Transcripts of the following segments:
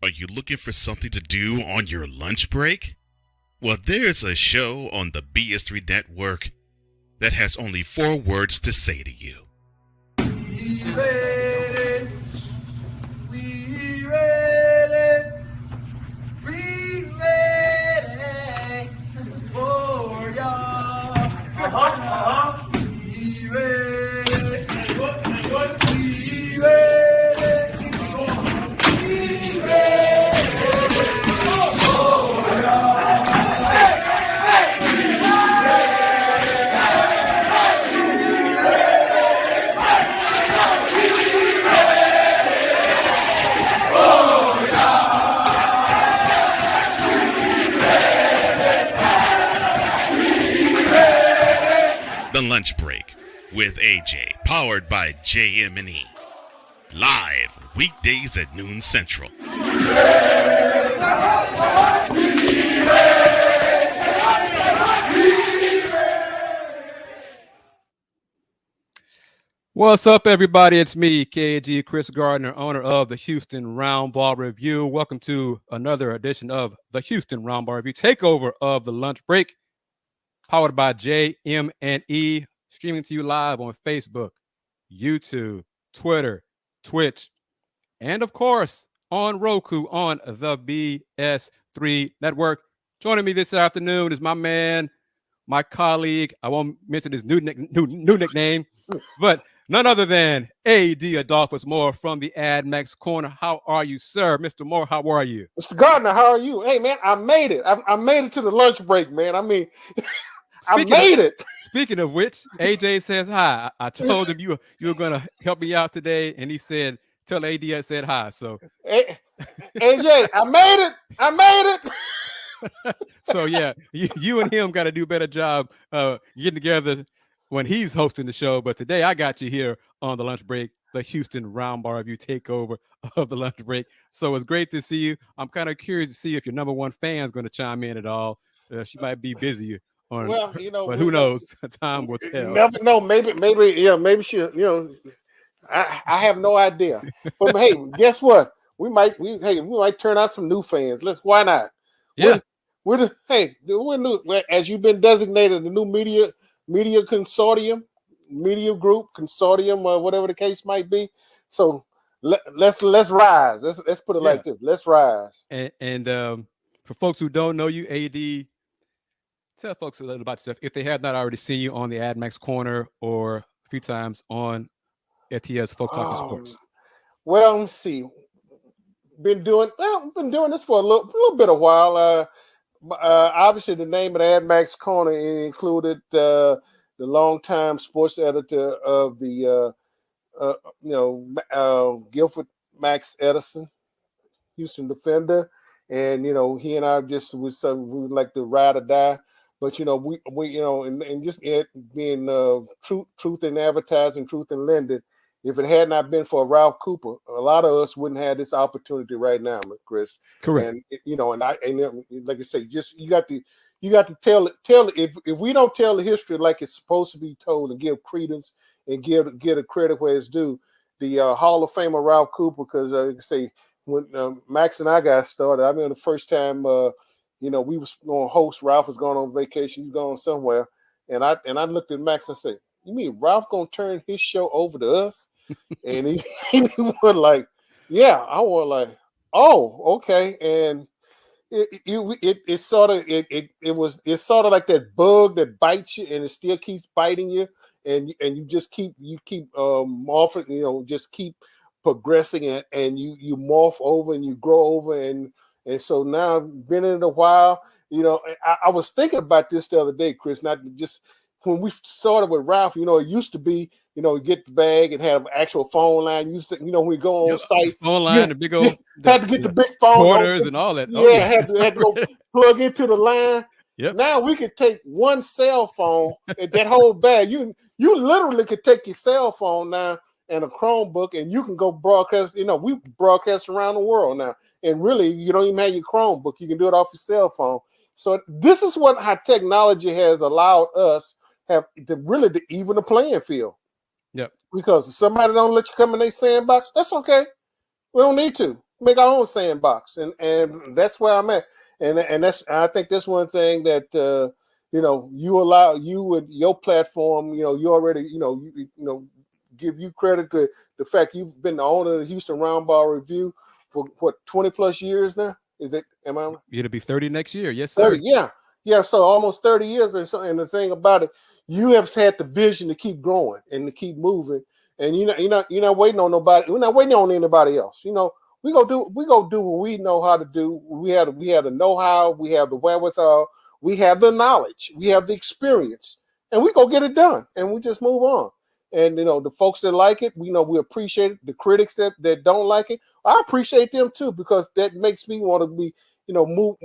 Are you looking for something to do on your lunch break? Well, there's a show on the BS3 network that has only 4 words to say to you. We ready. We ready. We ready for y'all. We ready. We ready. The Lunch Break with AJ, powered by JM&E. Live weekdays at noon Central. What's up, everybody? It's me, KG Chris Gardner, owner of the Houston ROUNDBALL Review. Welcome to another edition of the Houston ROUNDBALL Review, takeover of the Lunch Break, powered by JM&E, streaming to you live on Facebook, YouTube, Twitter, Twitch, and of course on Roku on the BS3 network. Joining me this afternoon is my man, my colleague. I won't mention his new nickname, but none other than A.D. Adolphus Moore from the AdMax Corner. How are you, sir? Mr. Moore, how are you? Mr. Gardner, how are you? Hey, man, I made it. I made it to the lunch break, man. I mean, I made it. Speaking of which, AJ says hi. I told him you were going to help me out today, and he said, tell AD I said hi. So, AJ, I made it. I made it. So, yeah, you and him got to do a better job getting together when he's hosting the show. But today I got you here on the Lunch Break, the Houston ROUNDBALL Review takeover of the Lunch Break. So it's great to see you. I'm kind of curious to see if your number one fan is going to chime in at all. She might be busy. Well, you know, but who knows? Time will tell. Never know. Maybe she. You know, I have no idea. But hey, guess what? We might turn out some new fans. Why not? Yeah. We're new. As you've been designated the new media consortium, media group consortium, or whatever the case might be. So let's rise. Let's put it like this. Let's rise. And for folks who don't know you, AD, tell folks a little about yourself if they have not already seen you on the AdMax Corner or a few times on FTS Folk Talking Sports. Well, let's see. Been doing this for a little bit of while. Obviously, the name of the AdMax Corner included the longtime sports editor of the Guilford Max Edison, Houston Defender, and he and I we would like to ride or die. But we and just being truth in advertising, truth in lending. If it had not been for Ralph Cooper, a lot of us wouldn't have this opportunity right now, Chris. Correct. And like I say, just you got to tell it. If we don't tell the history like it's supposed to be told and give credence and give a credit where it's due, the Hall of Famer Ralph Cooper, because like I say, when Max and I got started, I mean the first time we was going to host. Ralph was going on vacation. He was going somewhere. And I looked at Max and said, you mean Ralph going to turn his show over to us? And he was like, yeah. I was like, oh, okay. And it's sort of like that bug that bites you and it still keeps biting you. And you just keep morphing, just keep progressing and you morph over and you grow over and so now been in it a while. I was thinking about this the other day, Chris, not just when we started with Ralph, it used to be, get the bag and have an actual phone line. Used to, when we go on site, phone line, the big old had to get the big phone quarters and all that. Yeah, had to go plug into the line. Yep. Now we could take one cell phone and that whole bag. You literally could take your cell phone now and a Chromebook and you can go broadcast. We broadcast around the world now. And really, you don't even have your Chromebook. You can do it off your cell phone. So this is how technology has allowed us to even the playing field. Yep. Because if somebody don't let you come in their sandbox, that's okay. We don't need to. make our own sandbox, and that's where I'm at. And I think that's one thing that you allow you with your platform. You already give you credit to the fact you've been the owner of the Houston Roundball Review for what 20 plus years now. Is it? Am I? It'll be 30 next year. Yes, sir. 30, yeah. So almost 30 years. And the thing about it, you have had the vision to keep growing and to keep moving. And you're not waiting on nobody. We're not waiting on anybody else. We go do what we know how to do. We have the know-how, we have the wherewithal, we have the knowledge, we have the experience, and we go get it done. And we just move on. And the folks that like it, we appreciate it. The critics that don't like it, I appreciate them too, because that makes me want to be move,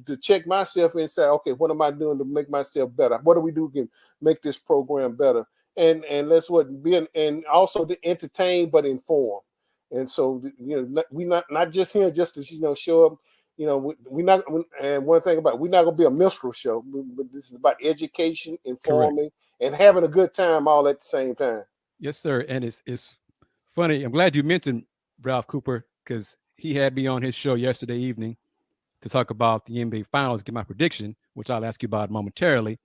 to check myself and say, okay, what am I doing to make myself better? What do we do to make this program better? And let's and also to entertain but inform. And so we not just here just to show up. We not. And one thing about it, we're not gonna be a minstrel show, but this is about education, informing, correct, and having a good time all at the same time. Yes, sir. And it's funny. I'm glad you mentioned Ralph Cooper, because he had me on his show yesterday evening to talk about the NBA Finals, get my prediction, which I'll ask you about momentarily.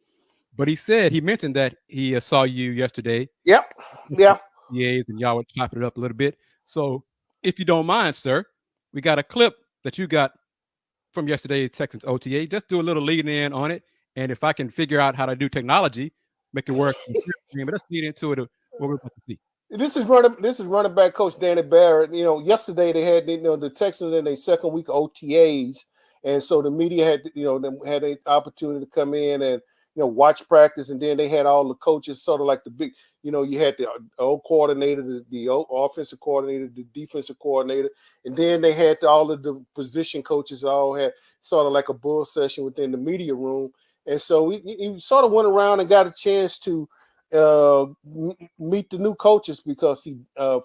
But he mentioned that he saw you yesterday. Yep. Yeah. And y'all were chopping it up a little bit. So if you don't mind, sir, we got a clip that you got from yesterday's Texans OTA. Just do a little lead in on it. And if I can figure out how to do technology, make it work. But let's get into it, what we're about to see. This is running back coach Danny Barrett. Yesterday they had the Texans in their second week of OTAs. And so the media had had an opportunity to come in and watch practice, and then they had all the coaches, sort of like the big, you had the old coordinator, the old offensive coordinator, the defensive coordinator, and then they had all of the position coaches all had sort of like a bull session within the media room. And so we sort of went around and got a chance to meet the new coaches, because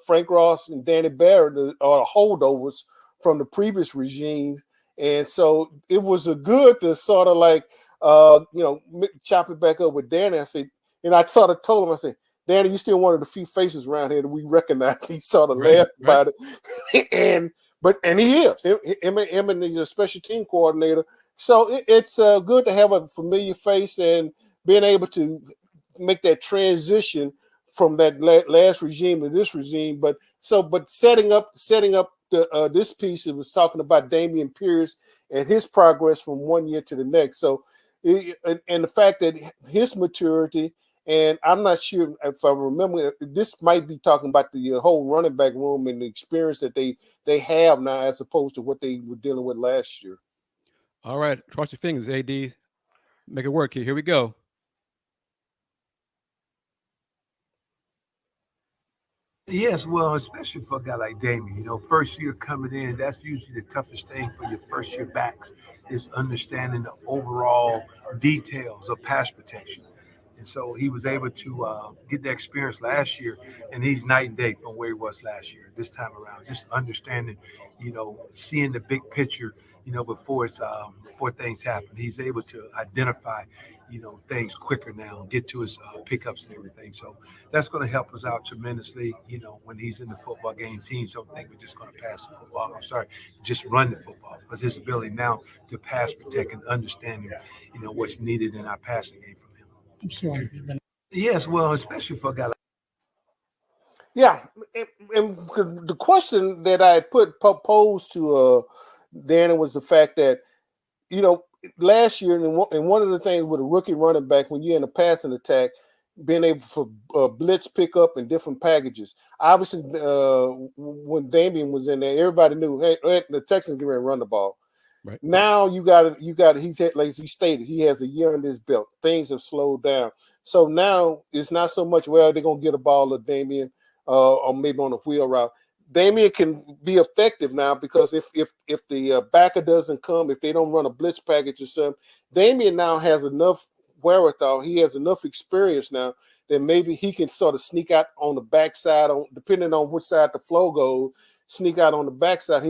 Frank Ross and Danny Barrett are holdovers from the previous regime. And so it was a good to sort of like, chop it back up with Danny. I said, and I sort of told him, I said, Danny, you still one of the few faces around here that we recognize. He sort of laughed about it. and he is. Him and the special team coordinator. So it's good to have a familiar face and being able to make that transition from that last regime to this regime. But setting up this piece, it was talking about Dameon Pierce and his progress from one year to the next. So, and the fact that his maturity, and I'm not sure if I remember, this might be talking about the whole running back room and the experience that they have now as opposed to what they were dealing with last year. All right, cross your fingers, AD. Make it work here. Here we go. Yes, well, especially for a guy like Dameon, first year coming in, that's usually the toughest thing for your first year backs, is understanding the overall details of pass protection. And so he was able to get that experience last year, and he's night and day from where he was last year. This time around, just understanding, seeing the big picture, before things happen. He's able to identify, things quicker now, get to his pickups and everything. So that's going to help us out tremendously. When he's in the football game, teams don't think we're just going to pass the football. Just run the football, because his ability now to pass protect and understanding, what's needed in our passing game. I'm sorry. Yes, well, especially for a guy like. Yeah, and the question that I had posed to Danny was the fact that, last year, and one of the things with a rookie running back, when you're in a passing attack, being able for blitz pickup and different packages. Obviously, when Dameon was in there, everybody knew, hey, the Texans get ready to run the ball. Right. Now you got it. He's had, like he stated, he has a year under his belt. Things have slowed down. So now it's not so much, well, they're going to get a ball to Dameon or maybe on a wheel route. Dameon can be effective now, because if the backer doesn't come, if they don't run a blitz package or something, Dameon now has enough wherewithal. He has enough experience now that maybe he can sort of sneak out on the backside, depending on which side the flow goes, sneak out on the backside.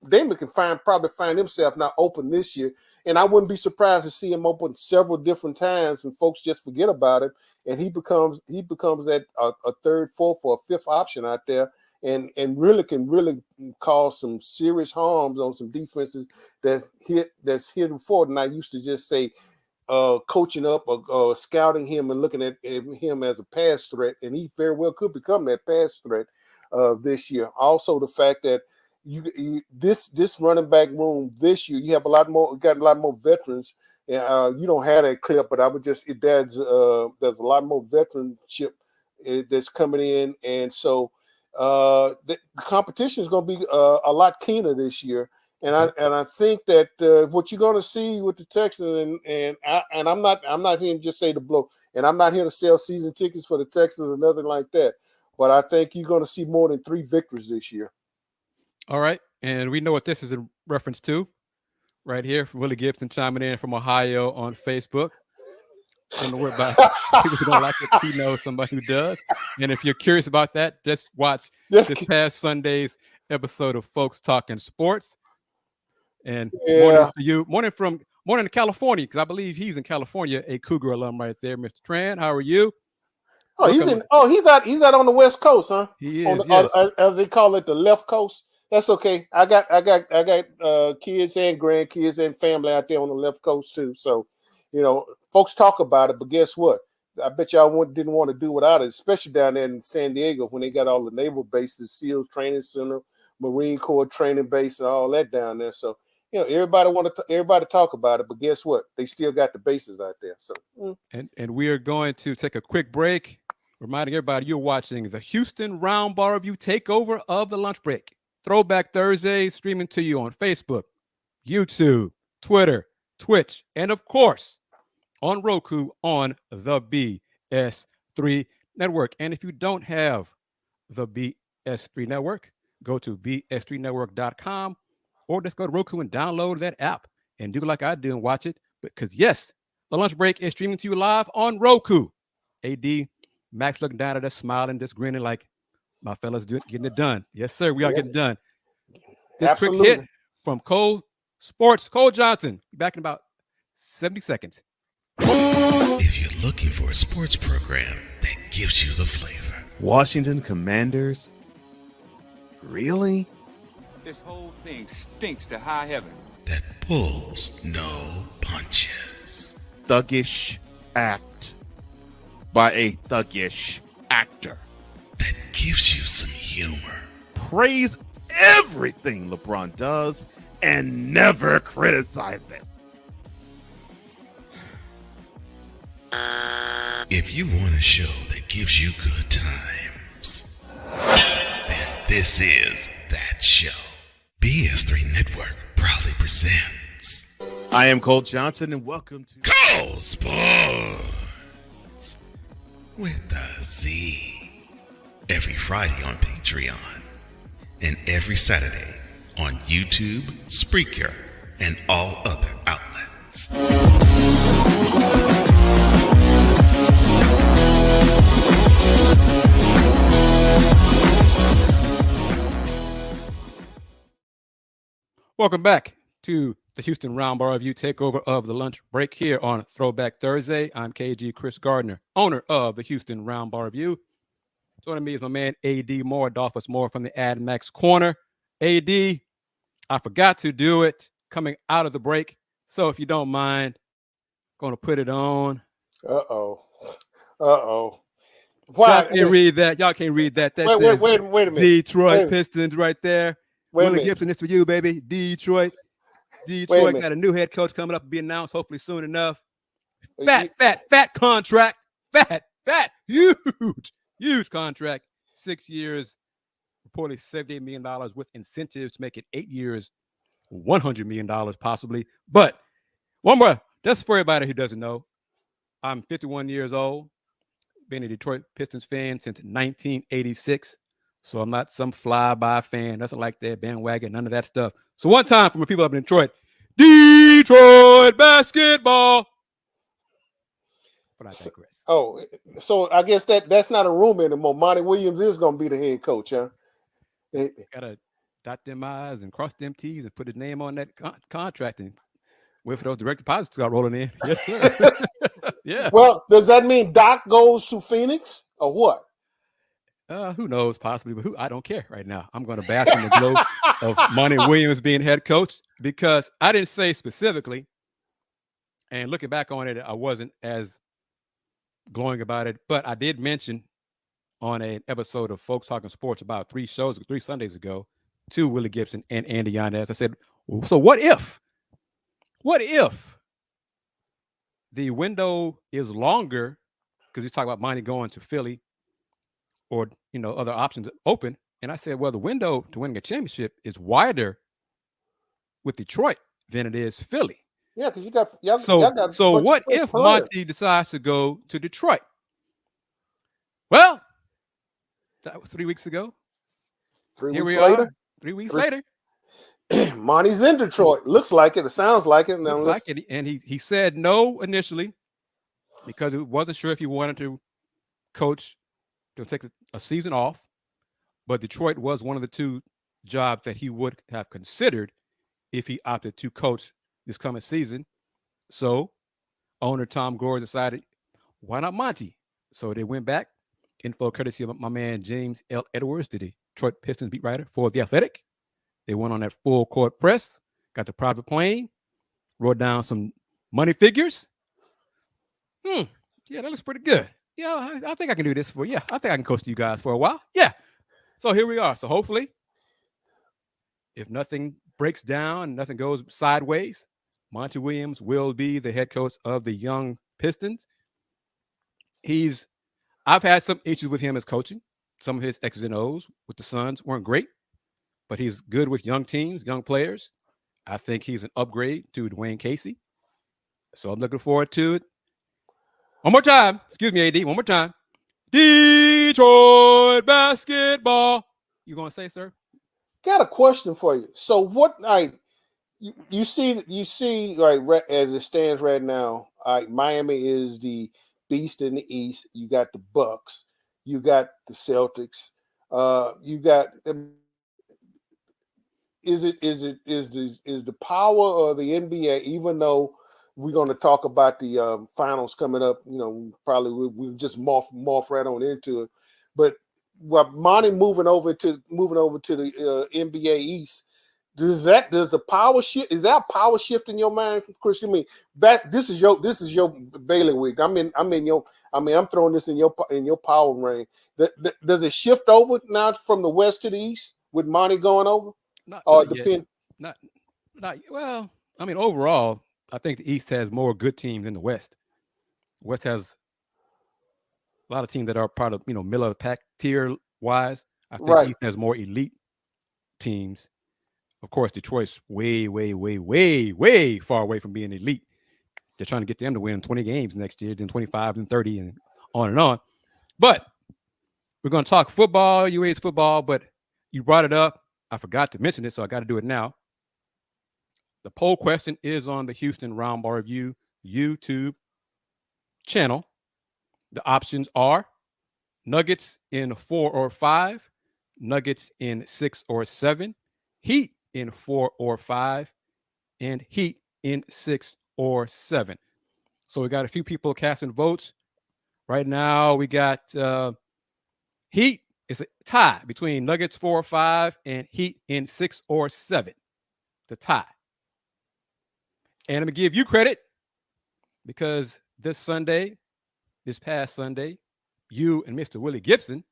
Dameon can probably find himself now open this year, and I wouldn't be surprised to see him open several different times, and folks just forget about it, and he becomes that a third, fourth, or fifth option out there. and really can really cause some serious harms on some defenses that's hit before. And I used to just say coaching up or scouting him and looking at him as a pass threat, and he very well could become that pass threat this year. Also, the fact that this running back room this year, you have got a lot more veterans. You don't have that clip, but I would just there's a lot more veteranship that's coming in, and so the competition is going to be a lot keener this year. And I think that what you're going to see with the Texans, and I'm not here to just say the blow, and I'm not here to sell season tickets for the Texans or nothing like that. But I think you're going to see more than 3 victories this year. All right, and we know what this is in reference to, right here from Willie Gibson chiming in from Ohio on Facebook. Don't worry about people who don't like it. He knows somebody who does. And if you're curious about that, just watch this past Sunday's episode of Folks Talking Sports. And morning to California, because I believe he's in California, a Cougar alum right there, Mr. Tran. How are you? Oh, he's out on the West Coast, huh? He is, yes. As they call it, the left coast. That's okay. I got kids and grandkids and family out there on the left coast too. So, folks talk about it, but guess what? I bet y'all didn't want to do without it, especially down there in San Diego when they got all the naval bases, SEALs Training Center, Marine Corps Training Base, and all that down there. So, everybody talk about it, but guess what? They still got the bases out there. So, and we are going to take a quick break, reminding everybody you're watching the Houston Roundball Review takeover of the lunch break. Throwback Thursday, streaming to you on Facebook, YouTube, Twitter, Twitch, and of course, on Roku on the BS3 Network. And if you don't have the BS3 Network, go to bs3network.com or just go to Roku and download that app and do like I do and watch it. Because, yes, the lunch break is streaming to you live on Roku. AD, Max looking down at us, smiling, just grinning like, my fellas getting it done. Yes, sir, we are getting done. This Absolutely. Quick hit from Cole Sports. Cole Johnson, back in about 70 seconds. If you're looking for a sports program that gives you the flavor. Washington Commanders? Really? This whole thing stinks to high heaven. That pulls no punches. Thuggish act by a thuggish actor. That gives you some humor. Praise everything LeBron does and never criticize it. If you want a show that gives you good times, then this is that show. BS3 Network proudly presents. I am Cole Johnson, and welcome to Cole Sports with a Z. Every Friday on Patreon and every Saturday on YouTube, Spreaker, and all other outlets. Welcome back to the Houston Roundball Review takeover of the lunch break here on Throwback Thursday. I'm KG Chris Gardner, owner of the Houston Roundball Review. Joining me is my man A.D. Moore, Dolphus Moore from the Ad Max Corner. A.D., I forgot to do it coming out of the break, so if you don't mind, going to put it on. Uh-oh. Why? Y'all can't read that. Y'all can't read that. That says wait a minute. Detroit Pistons right there. Willie Gibson, this for you, baby. Detroit got a new head coach coming up to be announced hopefully soon enough. Fat contract. Fat, huge contract. 6 years, reportedly $78 million with incentives to make it 8 years, $100 million possibly. But one more, just for everybody who doesn't know, I'm 51 years old, been a Detroit Pistons fan since 1986. So I'm not some fly-by fan, nothing like that, bandwagon, none of that stuff. So one time for my people up in Detroit basketball. But I digress. So I guess that's not a rumor anymore. Monty Williams is going to be the head coach, huh? Got to dot them I's and cross them T's and put his name on that contract and wait for those direct deposits to start rolling in. Yes, sir. Yeah. Well, does that mean Doc goes to Phoenix or what? Who knows? Possibly, but I don't care right now. I'm going to bask in the glow of Monty Williams being head coach because I didn't say specifically, and looking back on it, I wasn't as glowing about it, but I did mention on an episode of Folks Talking Sports about 3 Sundays ago to Willie Gibson and Andy Yanez. I said, so what if the window is longer because he's talking about Monty going to Philly or other options open. And I said, well, the window to winning a championship is wider with Detroit than it is Philly. Yeah, because y'all got so what if Monty decides to go to Detroit? Well, that was 3 weeks ago. 3 Here weeks we later. are, 3 weeks later. Monty's in Detroit. Looks like it. It sounds like it. Looks like it. And he said no initially because he wasn't sure if he wanted to coach to take a season off. But Detroit was one of the 2 jobs that he would have considered if he opted to coach this coming season. So owner Tom Gore decided, why not Monty? So they went back. Info courtesy of my man James L. Edwards, the Detroit Pistons beat writer for The Athletic. They went on that full court press, got the private plane, wrote down some money figures. Yeah, that looks pretty good. Yeah, I think I can do this I think I can coach you guys for a while. Yeah. So here we are. So hopefully, if nothing breaks down, nothing goes sideways, Monty Williams will be the head coach of the young Pistons. I've had some issues with him as coaching. Some of his X's and O's with the Suns weren't great, but he's good with young teams, young players. I think he's an upgrade to Dwayne Casey. So I'm looking forward to it. One more time. Excuse me, AD. One more time. Detroit basketball. You going to say, sir? Got a question for you. So what, you see, right, as it stands right now, Miami is the beast in the East. You got the Bucks. You got the Celtics. You got is the power of the NBA, even though we're going to talk about the finals coming up, probably we'll just morph right on into it. But what Monty moving over to the NBA East, does the power shift? Is that power shift in your mind, Chris? You mean this is your bailiwick. I'm throwing this in your power range. Does it shift over now from the West to the East with Monty going over? Well, overall, I think the East has more good teams than the West. The West has a lot of teams that are part of, middle of the pack tier wise. I think the East has more elite teams. Of course, Detroit's way, way, way, way, way far away from being elite. They're trying to get them to win 20 games next year, then 25 and 30 and on and on. But we're going to talk football, UA's football, but you brought it up. I forgot to mention it, so I got to do it now. The poll question is on the Houston Roundball Review YouTube channel. The options are Nuggets in 4 or 5, Nuggets in 6 or 7, Heat in 4 or 5, and Heat in 6 or 7. So we got a few people casting votes. Right now, we got Heat. It's a tie between Nuggets 4 or 5 and Heat in 6 or 7. It's a tie. And I'm going to give you credit because this past Sunday, you and Mr. Willie Gibson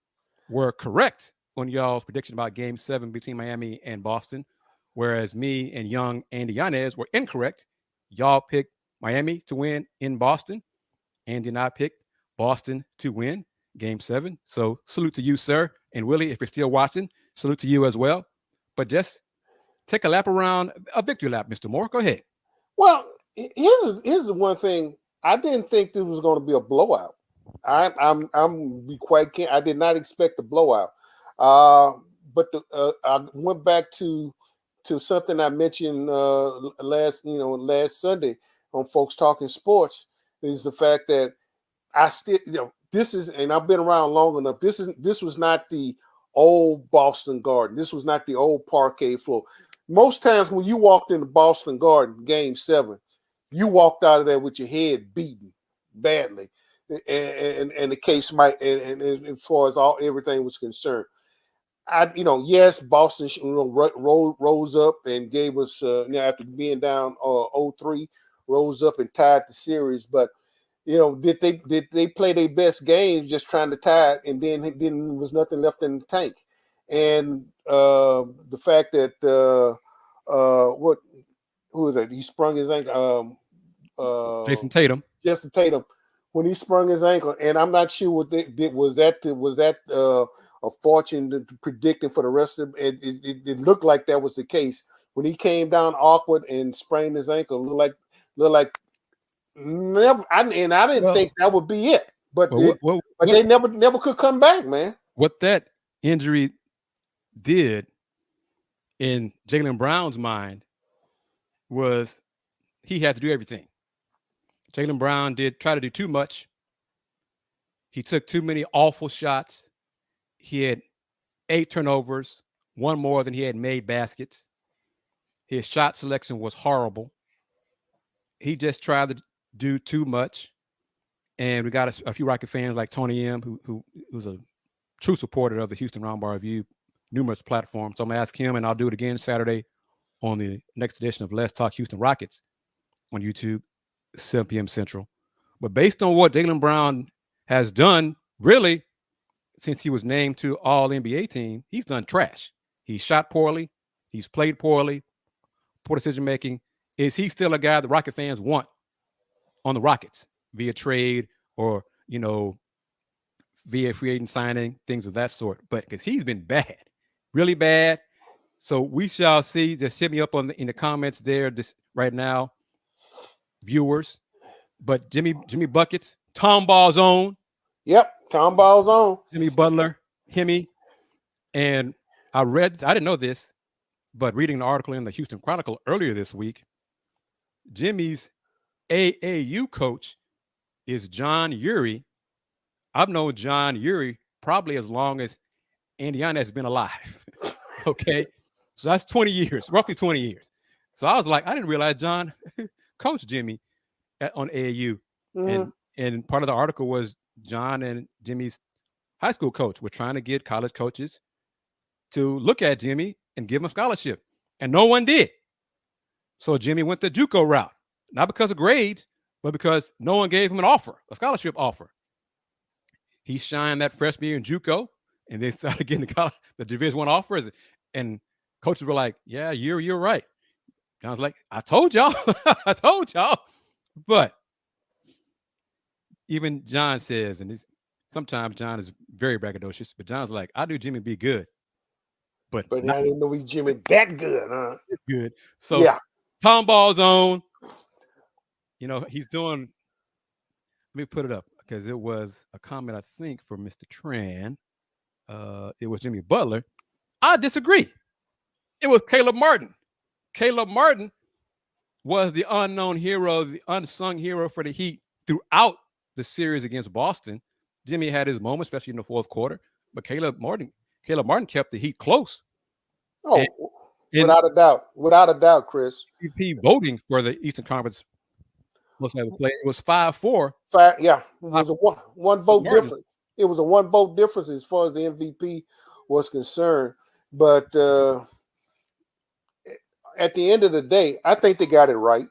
were correct on y'all's prediction about Game 7 between Miami and Boston, whereas me and young Andy Yanez were incorrect. Y'all picked Miami to win in Boston. Andy and I picked Boston to win Game 7. So salute to you, sir. And Willie, if you're still watching, salute to you as well. But just take a lap around, a victory lap, Mr. Moore. Go ahead. Well, here's the one thing. I didn't think this was going to be a blowout. I'm be quite. I did not expect a blowout. But I went back to something I mentioned last Sunday on Folks Talking Sports. Is the fact that I still this is, and I've been around long enough. This was not the old Boston Garden. This was not the old parquet floor. Most times when you walked in the Boston Garden, Game 7, you walked out of there with your head beaten badly. and the case might, and as far as everything was concerned. Yes, Boston, rose up and gave us, after being down 0-3, rose up and tied the series. But did they play their best games just trying to tie it, and then was nothing left in the tank? And the fact that who is that? He sprung his ankle. Jason Tatum. Jason Tatum, when he sprung his ankle, and I'm not sure what they did. Was that a fortune predicting for the rest of it? It looked like that was the case when he came down awkward and sprained his ankle. Looked like never. I didn't think that would be it, but they never could come back, man. What that injury did in Jaylen Brown's mind was he had to do everything. Jaylen Brown try to do too much. He took too many awful shots. He had 8 turnovers, one more than he had made baskets. His shot selection was horrible. He just tried to do too much. And we got a few Rocket fans like Tony M, who's a true supporter of the Houston Roundball Review, numerous platforms. So I'm going to ask him, and I'll do it again Saturday on the next edition of Let's Talk Houston Rockets on YouTube, 7 p.m. Central. But based on what Jaylen Brown has done, really, since he was named to All-NBA team, he's done trash. He shot poorly. He's played poorly. Poor decision-making. Is he still a guy the Rocket fans want on the Rockets via trade or, via free agent signing, things of that sort? But because he's been bad, really bad. So we shall see. Just hit me up in the comments there right now, viewers. But Jimmy Buckets, Tom Ball's own. Yep, Tom Ball's on. Jimmy Butler, Hemi. And I didn't know this, but reading an article in the Houston Chronicle earlier this week, Jimmy's AAU coach is John Urey. I've known John Urey probably as long as Indiana has been alive. Okay. So that's 20 years, roughly 20 years. So I was like, I didn't realize John coached Jimmy on AAU. Mm-hmm. And part of the article was John and Jimmy's high school coach were trying to get college coaches to look at Jimmy and give him a scholarship. And no one did. So Jimmy went the JUCO route, not because of grades, but because no one gave him a scholarship offer. He shined that freshman year in JUCO, and they started getting the Division I offers. And coaches were like, yeah, you're right. John's like, I told y'all. I told y'all. But even John says, and sometimes John is very braggadocious, but John's like, I knew Jimmy be good. But I didn't know Jimmy that good, huh? Good. So yeah. Tom Ball's on. He's doing, let me put it up because it was a comment, I think, from Mr. Tran. It was Jimmy Butler. I disagree. It was Caleb Martin. Caleb Martin was the unknown hero, the unsung hero for the Heat throughout the series against Boston. Jimmy had his moment, especially in the fourth quarter, but Caleb Martin kept the Heat close. Oh, without a doubt, Chris. MVP voting for the Eastern Conference most ever played. It was 5-4. Yeah, it was a one vote difference. It was a 1 vote difference as far as the MVP was concerned. But at the end of the day, I think they got it right.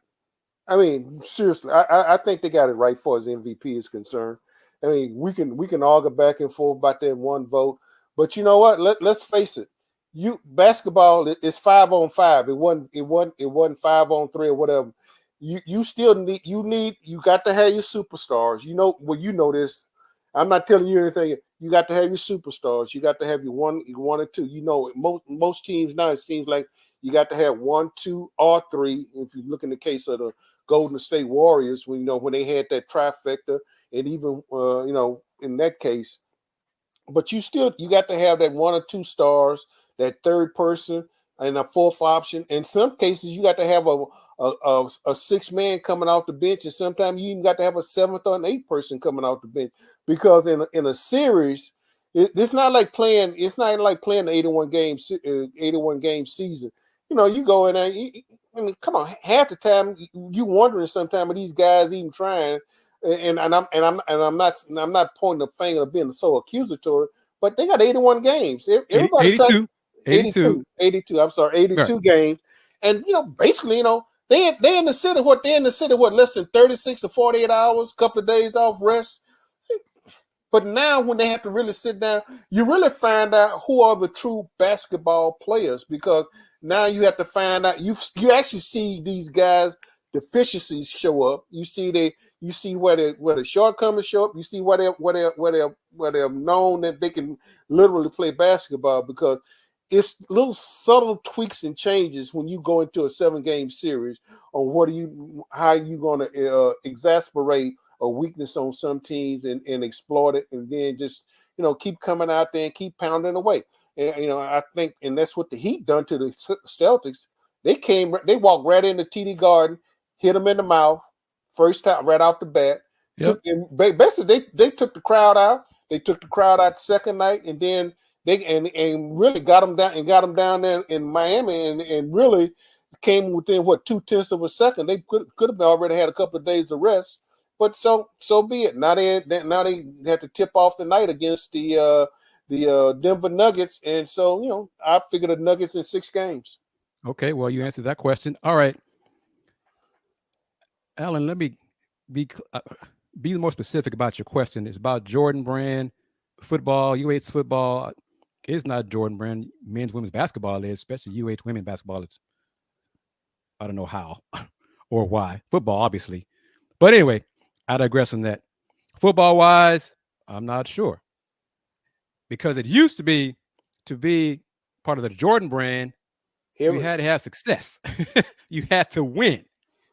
I mean, seriously, I think they got it right as far as MVP is concerned. I mean, we can argue back and forth about that 1 vote, but you know what? Let's face it. Basketball is 5-on-5. It wasn't 5-on-3 or whatever. You still need you got to have your superstars. You know this. I'm not telling you anything. You got to have your superstars. You got to have your one or two. Most teams now, it seems like you got to have 1, 2, or 3. If you look in the case of the Golden State Warriors, when they had that trifecta, and even in that case, but you got to have that 1 or 2 stars, that third person, and a 4th option. In some cases, you got to have a 6-man coming off the bench, and sometimes you even got to have a 7th or an 8th person coming off the bench, because in a series, it's not like playing. It's not like playing the 81 game season. You go in there. I mean, come on. Half the time, you wondering sometimes are these guys even trying? and I'm not pointing the finger of being so accusatory, but they got 81 games. Everybody's 82. 82. I'm sorry, 82 Right. games, and basically, they in the city. What less than 36 or 48 hours, couple of days off rest. But now, when they have to really sit down, you really find out who are the true basketball players, because now you have to find out. You actually see these guys' deficiencies show up. You see where the shortcomings show up. You see where they're known that they can literally play basketball, because it's little subtle tweaks and changes when you go into a 7-game series on how you going to exasperate a weakness on some teams and exploit it, and then just keep coming out there and keep pounding away. And I think, and that's what the Heat done to the Celtics. They walked right into TD Garden, hit them in the mouth first time right off the bat. Yep. Basically they took the crowd out. They took the crowd out the second night, and then they and really got them down there in Miami, and really came within 0.2 of a second. They could have already had a couple of days of rest. But so be it. Now they had to tip off the night against the Denver Nuggets, and so I figured the Nuggets in 6 games. Okay, well, you answered that question. All right, Alan, let me be more specific about your question. It's about Jordan Brand football. UH football is not Jordan Brand. Men's, women's basketball is, especially UH women's basketball. It's, I don't know how or why. Football, obviously, but anyway. I digress from that. Football-wise, I'm not sure, because it used to be part of the Jordan Brand. You had to have success. You had to win.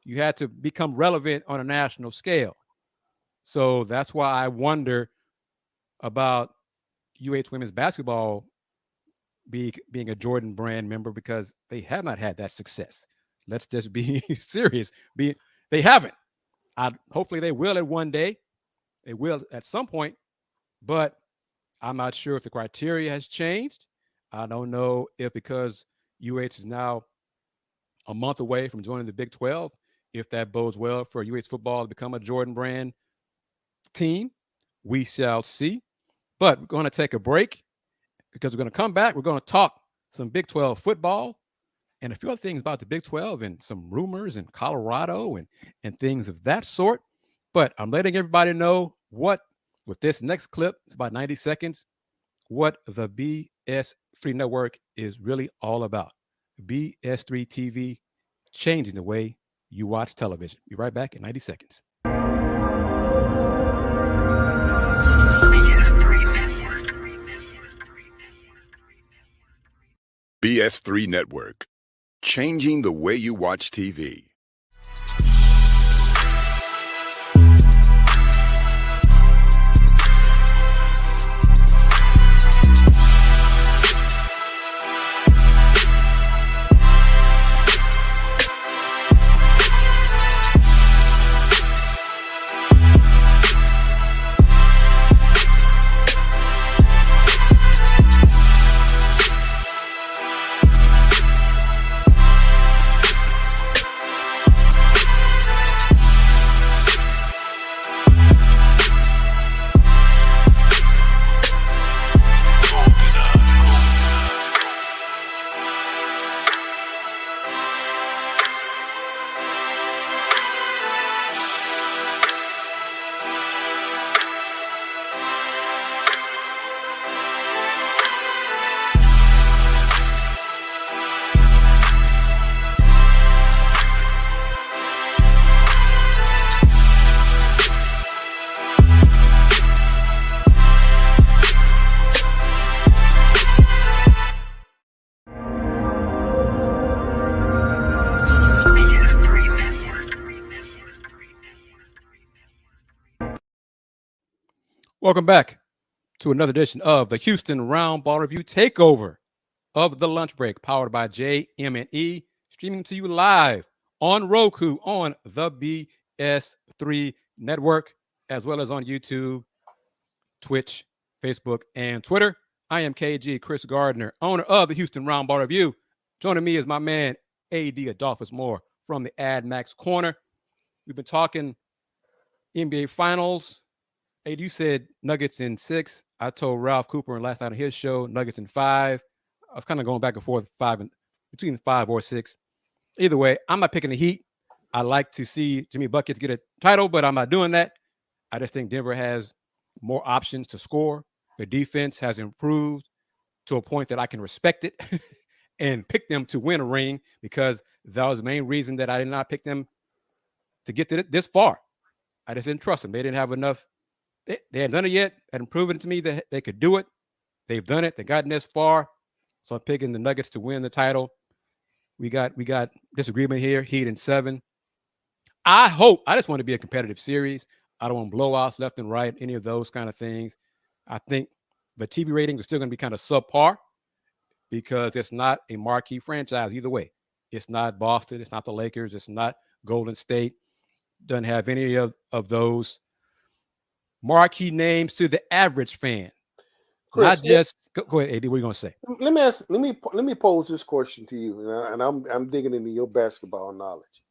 You had to become relevant on a national scale. So that's why I wonder about UH women's basketball being a Jordan Brand member, because they have not had that success. Let's just be serious. They haven't. Hopefully they will at one day. They will at some point, but I'm not sure if the criteria has changed. I don't know if, because UH is now a month away from joining the Big 12, if that bodes well for UH football to become a Jordan Brand team. We shall see. But we're going to take a break, because we're going to come back. We're going to talk some Big 12 football and a few other things about the Big 12 and some rumors in Colorado and things of that sort. But I'm letting everybody know with this next clip, it's about 90 seconds, what the BS3 network is really all about. BS3 TV, changing the way you watch television. Be right back in 90 seconds. BS3 Network, changing the way you watch TV. Welcome back to another edition of the Houston Roundball Review Takeover of the Lunch Break, powered by JM&E, streaming to you live on Roku on the BS3 network, as well as on YouTube, Twitch, Facebook, and Twitter. I am KG Chris Gardner, owner of the Houston Roundball Review. Joining me is my man, AD Adolphus Moore from the Ad Max Corner. We've been talking NBA Finals. Hey, you said Nuggets in 6. I told Ralph Cooper last night on his show Nuggets in 5. I was kind of going back and forth between 5 or 6. Either way, I'm not picking the Heat. I like to see Jimmy Buckets get a title, but I'm not doing that. I just think Denver has more options to score. The defense has improved to a point that I can respect it and pick them to win a ring, because that was the main reason that I did not pick them to get to this far. I just didn't trust them. They didn't have enough. They hadn't done it yet. Hadn't proven to me that they could do it. They've done it. They've gotten this far. So I'm picking the Nuggets to win the title. We got disagreement here. Heat in 7. I just want to be a competitive series. I don't want blowouts left and right, any of those kind of things. I think the TV ratings are still going to be kind of subpar because it's not a marquee franchise either way. It's not Boston. It's not the Lakers. It's not Golden State. Doesn't have any of those marquee names to the average fan. Chris, not just go ahead, AD. What are you going to say? Let me pose this question to you, and I'm digging into your basketball knowledge.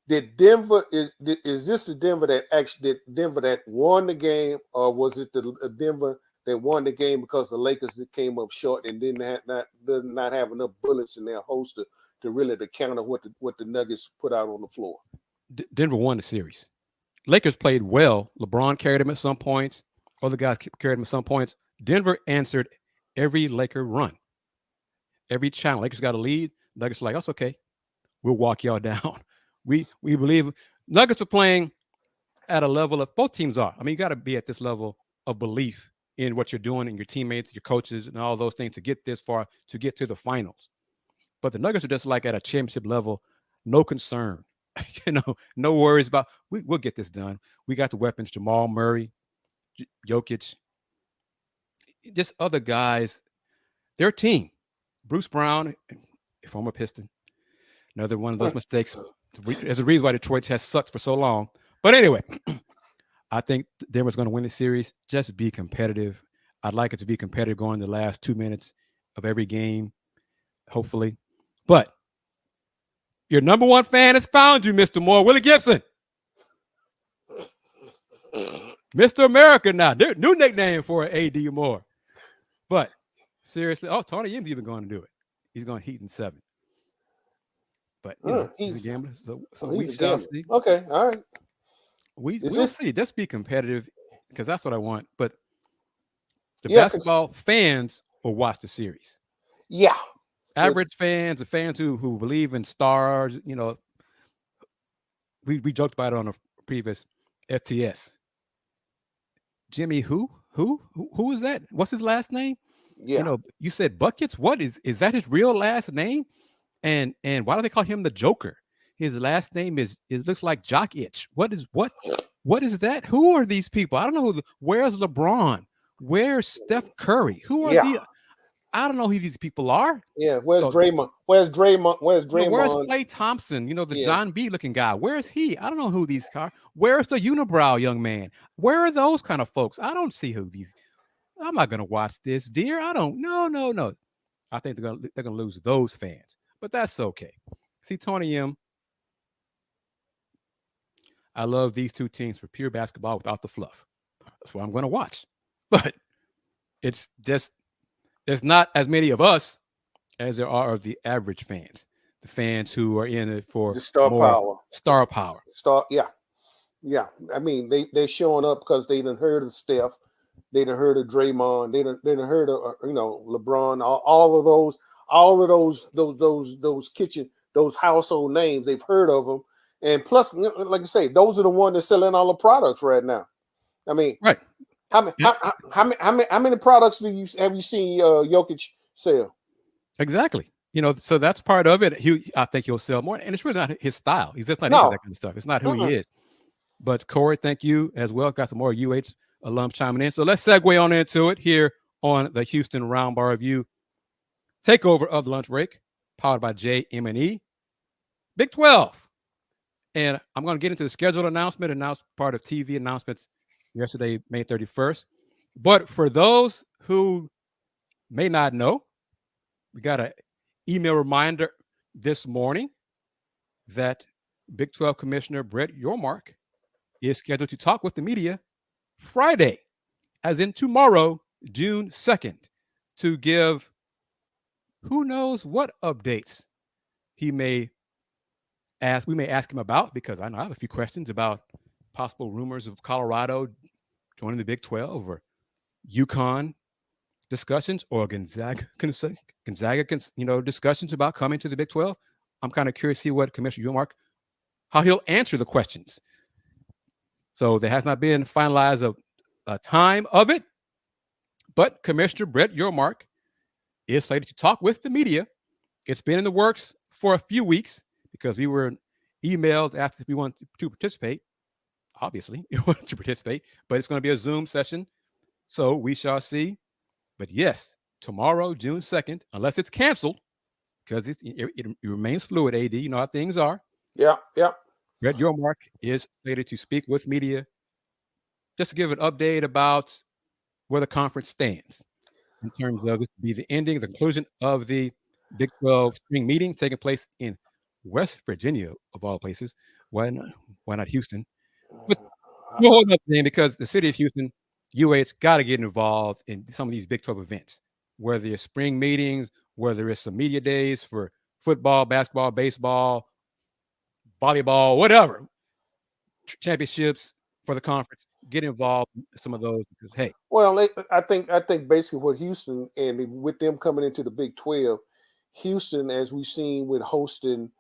Did Denver is this the Denver that won the game, or was it the Denver that won the game because the Lakers came up short and did not have enough bullets in their holster to really counter what the Nuggets put out on the floor? Denver won the series. Lakers played well. LeBron carried them at some points. Other guys carried them at some points. Denver answered every Laker run, every challenge. Lakers got a lead. Nuggets were like, that's okay. We'll walk y'all down. We believe. Nuggets are playing at a level of, both teams are. I mean, you got to be at this level of belief in what you're doing and your teammates, your coaches, and all those things to get this far, to get to the finals. But the Nuggets are just like at a championship level, no concern. No worries about, we'll get this done. We got the weapons, Jamal Murray, Jokic, just other guys. Their team, Bruce Brown, a former Piston, another one of those mistakes. There's a reason why Detroit has sucked for so long. But anyway, I think Denver's going to win the series. Just be competitive. I'd like it to be competitive going the last 2 minutes of every game, hopefully. But your number one fan has found you, Mr. Moore. Willie Gibson. Mr. America now. New nickname for AD Moore. But seriously, Tony Yim's even going to do it. He's going to Heat in 7. But he's a gambler, so we shall see. Okay, all right. We'll see. Just be competitive, because that's what I want. But the basketball fans will watch the series. Yeah. Average fans, the fans who believe in stars, we joked about it on a previous FTS. Jimmy, who is that? What's his last name? Yeah. You said Buckets. What is that his real last name? And why do they call him the Joker? His last name is looks like Jock Itch. What is that? Who are these people? I don't know where's LeBron? Where's Steph Curry? Who are these? I don't know who these people are. Yeah, where's Draymond? Where's Draymond? Where's Klay Thompson? The John B looking guy. Where's he? I don't know who these are. Where's the unibrow young man? Where are those kind of folks? I don't see who these. I'm not gonna watch this, dear. I don't. No. I think they're gonna lose those fans, but that's okay. See, Tony M. I love these two teams for pure basketball without the fluff. That's what I'm gonna watch. But it's just. There's not as many of us as there are of the average fans, the fans who are in it for the star power. Yeah. I mean, they showing up because they done heard of Steph, they done heard of Draymond, they done heard of LeBron, all of those household names. They've heard of them, and plus, like I say, those are the ones that's selling all the products right now. I mean, right. How many products have you seen Jokic sell? Exactly. So that's part of it. I think he'll sell more, and it's really not his style. He's just not into that kind of stuff. It's not who he is. But Corey, thank you as well. Got some more UH alums chiming in. So let's segue on into it here on the Houston Roundball Review. Takeover of the lunch break, powered by JM&E. Big 12. And I'm going to get into the scheduled announcement, announced part of TV announcements yesterday, May 31st. But for those who may not know, we got an email reminder this morning that Big 12 Commissioner Brett Yormark is scheduled to talk with the media Friday, as in tomorrow, June 2nd, to give who knows what updates he may ask. We may ask him about, because I know I have a few questions about possible rumors of Colorado joining the Big 12 or UConn discussions or Gonzaga discussions about coming to the Big 12. I'm kind of curious to see what Commissioner Yormark, how he'll answer the questions. So there has not been finalized a time of it, but Commissioner Brett Yormark is slated to talk with the media. It's been in the works for a few weeks because we were emailed after we wanted to participate. Obviously, we wanted to participate, but it's going to be a Zoom session. So we shall see. But yes, tomorrow, June 2nd, unless it's canceled, because it remains fluid, AD. You know how things are. Yeah. Brett Yormark is slated to speak with media just to give an update about where the conference stands in terms of it be the ending, the conclusion of the Big 12 spring meeting taking place in West Virginia, of all places. Why not Houston? But no whole other thing, because the city of Houston, UH, got to get involved in some of these Big 12 events, whether it's spring meetings, whether it's some media days for football, basketball, baseball, volleyball, whatever, championships for the conference. Get involved in some of those because, hey. Well, I think basically what Houston, and with them coming into the Big 12, Houston, as we've seen with hosting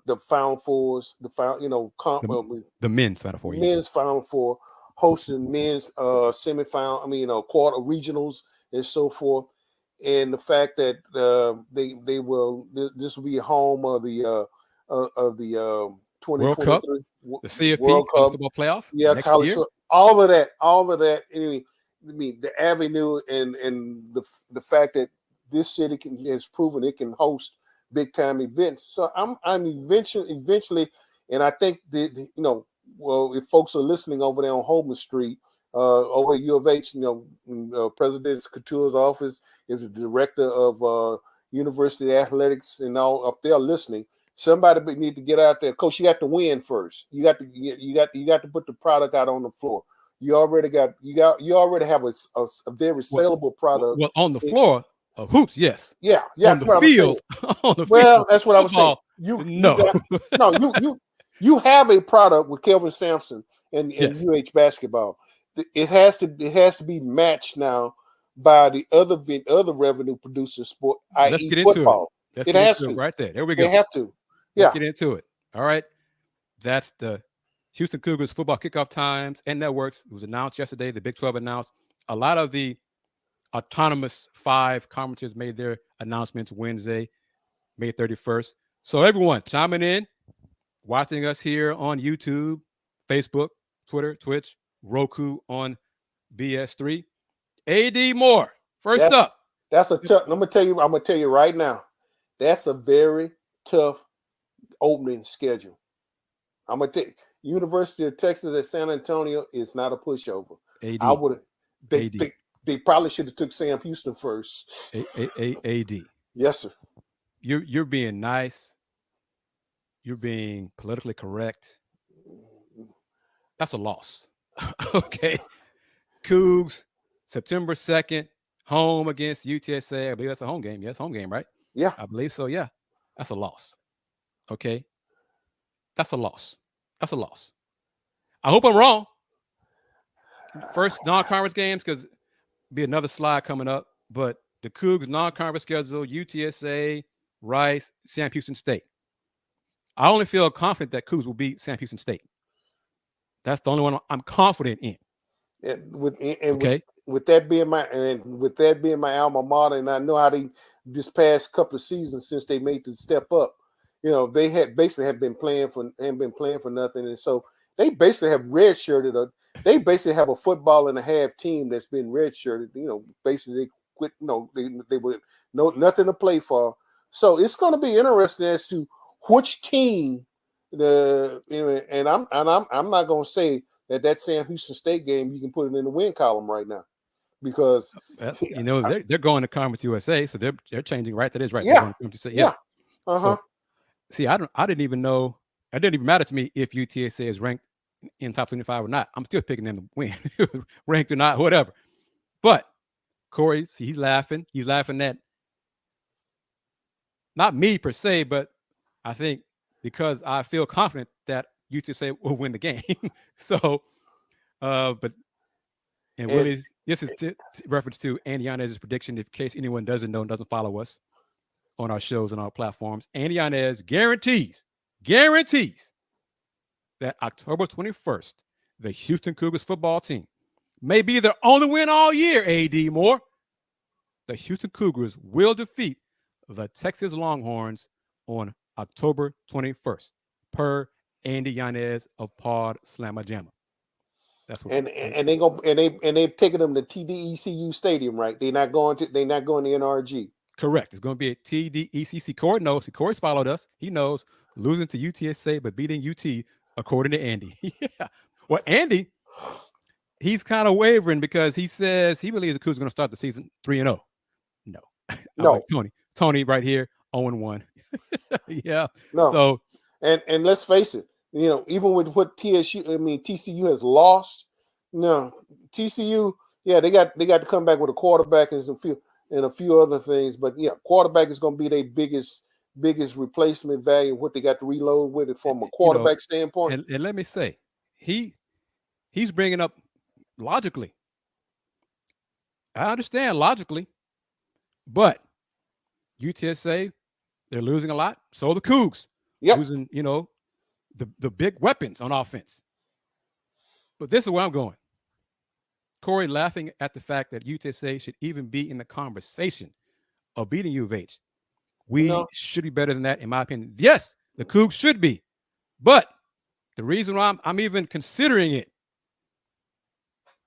the Final Fours, the men's Final Four, men's Final Four, hosting men's semifinal, quarter regionals and so forth, and the fact that this will be home of the 2023 the CFP World Cup football playoff, next college year. All of that. I mean, the avenue and the fact that this city has proven it can host big time events. So I'm eventually, and I think that if folks are listening over there on Holman Street, over at U of H, President Couture's office is the director of University Athletics, and all up there listening. Somebody need to get out there, Coach. You got to win first. You got to put the product out on the floor. You already have a very saleable product. Well, on the floor of hoops, yes. Yeah. On the field, that's what I was saying. You have a product with Kelvin Sampson and UH basketball. It has to be matched now by the other revenue producing sport, i.e. football. It has to right there. There we go. They have to. Let's get into it. All right. That's the Houston Cougars football kickoff times and networks. It was announced yesterday. The Big 12 announced. A lot of the autonomous 5 conferences made their announcements Wednesday, May 31st. So everyone chiming in, watching us here on YouTube, Facebook, Twitter, Twitch, Roku on BS3. AD Moore, first up. That's a tough. I'm gonna tell you right now. That's a very tough opening schedule. I'm gonna tell you, University of Texas at San Antonio is not a pushover. I would have. They probably should have took Sam Houston first. AD. Yes, sir. You're being nice. You're being politically correct. That's a loss. Okay. Cougs, September 2nd, home against UTSA. I believe that's a home game. Yes, home game, right? Yeah. I believe so, yeah. That's a loss. Okay? That's a loss. I hope I'm wrong. First non-conference games, because be another slide coming up, but the Cougs non-conference schedule, UTSA, Rice, Sam Houston State. I only feel confident that Cougs will beat Sam Houston State. That's the only one I'm confident in. With that being my alma mater, and I know how they this past couple of seasons since they made the step up, they had been playing for nothing, and so they basically have redshirted. They basically have a football and a half team that's been redshirted. Basically they quit. They were nothing to play for. So it's going to be interesting as to which team. And I'm not going to say that Sam Houston State game you can put it in the win column right now, because they're going to Conference USA, so they're changing, right? That is right. Yeah. So, see, I didn't even know. It didn't even matter to me if UTSA is ranked in top 25 or not, I'm still picking them to win, ranked or not, whatever. But Corey, he's laughing. He's laughing at not me per se, but I think because I feel confident that UTSA will win the game. So, but and Willie's, this is reference to Andy Yanez's prediction. In case anyone doesn't know and doesn't follow us on our shows and our platforms, Andy Yanez guarantees that October 21st, the Houston Cougars football team may be their only win all year, A.D. Moore. The Houston Cougars will defeat the Texas Longhorns on October 21st, per Andy Yanez of Pod Slamma Jamma. That's what they're taking them to TDECU Stadium, right? They're not going to NRG. Correct. It's going to be at TDECC. Corey knows. Corey's followed us. He knows losing to UTSA but beating UT, according to Andy. Yeah. Well, Andy, he's kind of wavering because he says he believes the Cougars are going to start the season 3-0. No. Like Tony right here, 0-1. Yeah. No. So, and let's face it, even with what TCU has lost. No, TCU, yeah, they got to come back with a quarterback and a few other things. But yeah, quarterback is going to be their biggest replacement value. What they got to reload with it from a quarterback standpoint. And let me say, he's bringing up logically. I understand logically, but UTSA, they're losing a lot. So the Cougs, losing, the big weapons on offense. But this is where I'm going. Corey laughing at the fact that UTSA should even be in the conversation of beating U of H. We should be better than that, in my opinion. Yes, the Cougs should be. But the reason why I'm even considering it,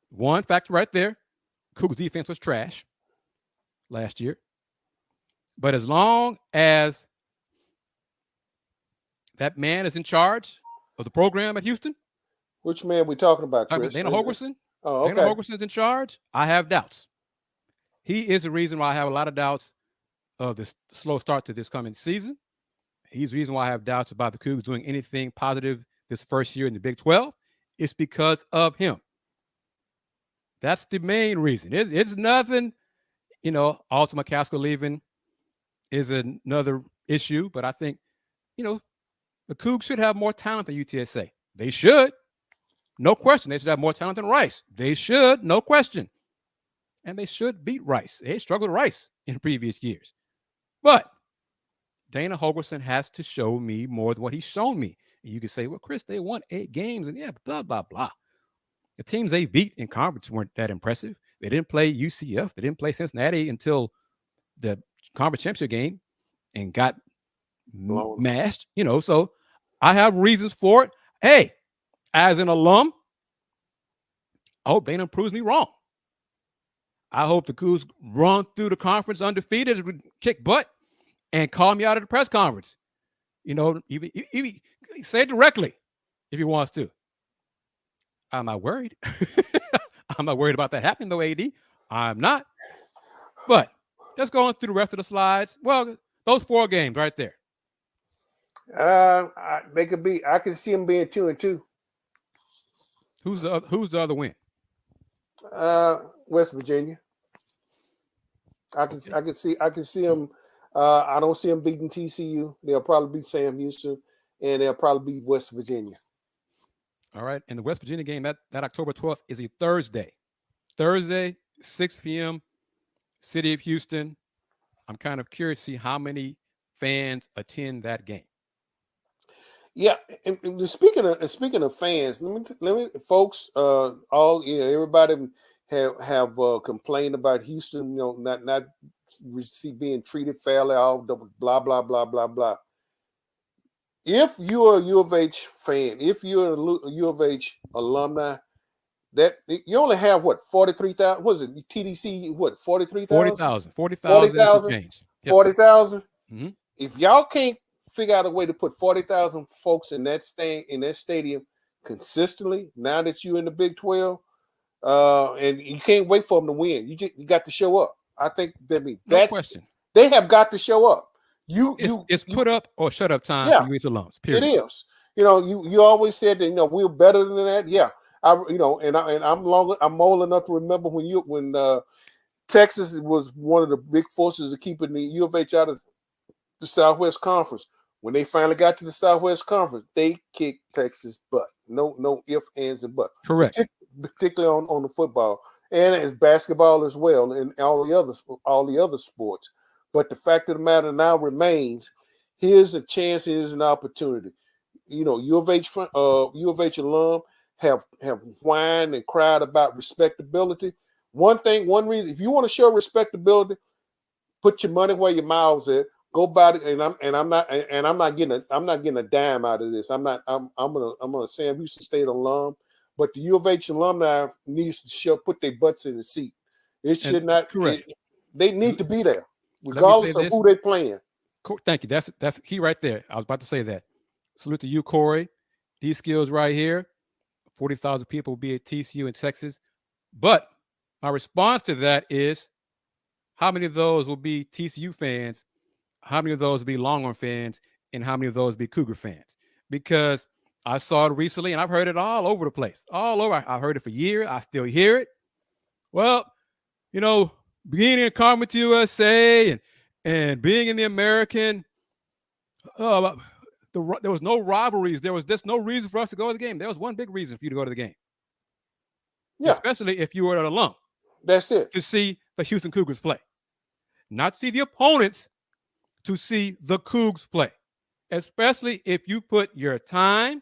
one factor right there, Cougs defense was trash last year. But as long as that man is in charge of the program at Houston. Which man we talking about, Chris? Dana Holgorsen. Oh, okay. Dana Holgorsen's in charge. I have doubts. He is the reason why I have a lot of doubts of this slow start to this coming season. He's the reason why I have doubts about the Cougs doing anything positive this first year in the Big 12. It's because of him. That's the main reason. It's nothing, Alton McCaskill leaving is another issue, but I think, the Cougs should have more talent than UTSA. They should. No question. They should have more talent than Rice. They should. No question. And they should beat Rice. They struggled with Rice in previous years. But Dana Holgorsen has to show me more than what he's shown me. And you can say, well, Chris, they won 8 games and blah, blah, blah. The teams they beat in conference weren't that impressive. They didn't play UCF. They didn't play Cincinnati until the conference championship game and got mashed, so I have reasons for it. Hey, as an alum, I hope Dana proves me wrong. I hope the Cougs run through the conference undefeated, kick butt, and call me out at the press conference. Even say it directly if he wants to. I'm not worried. I'm not worried about that happening, though, AD. I'm not. But just going through the rest of the slides. Well, those 4 games right there. They could be. I can see them being 2-2. Who's the other win? West Virginia. I can see them. I don't see them beating TCU. They'll probably beat Sam Houston, and they'll probably beat West Virginia. All right, and the West Virginia game that October 12th is a Thursday. Thursday, 6 p.m. City of Houston. I'm kind of curious to see how many fans attend that game. Yeah, and speaking of fans, let me folks, everybody have complained about Houston, not being treated fairly, all the blah blah blah blah blah. If you're a U of H fan, if you're a U of H alumni, that you only have 43,000. Was it TDC? 43,000? 40,000 change. Yep. 40,000. Mm-hmm. If y'all can't figure out a way to put 40,000 folks in that stadium consistently, now that you're in the Big 12, and you can't wait for them to win, you got to show up. I think no question. They have got to show up. It's put up or shut up time for U.S. alums. Period. It is. you always said that we're better than that. Yeah, I'm old enough to remember when Texas was one of the big forces of keeping the U of H out of the Southwest Conference. When they finally got to the Southwest Conference, they kicked Texas butt. No ifs, ands, and buts. Correct. Particularly on the football and it's basketball as well, and all the other sports. But the fact of the matter now remains: here's a chance, here's an opportunity. U of H alum have whined and cried about respectability. One reason, if you want to show respectability, put your money where your mouth's at. Go buy it, and I'm not getting a dime out of this. I'm a Sam Houston State alum, but the U of H alumni needs to put their butts in the seat. It should not. Correct. They need to be there, regardless of who they're playing. Thank you. That's key right there. I was about to say that. Salute to you, Corey. These skills right here. 40,000 people will be at TCU in Texas. But my response to that is, how many of those will be TCU fans? How many of those will be Longhorn fans? And how many of those will be Cougar fans? Because I saw it recently, and I've heard it all over the place. All over. I've heard it for years. I still hear it. Well, being in Conference USA and being in the American, there was no rivalries. There was just no reason for us to go to the game. There was one big reason for you to go to the game. Yeah. Especially if you were an alum. That's it. To see the Houston Cougars play. Not see the opponents, to see the Cougs play. Especially if you put your time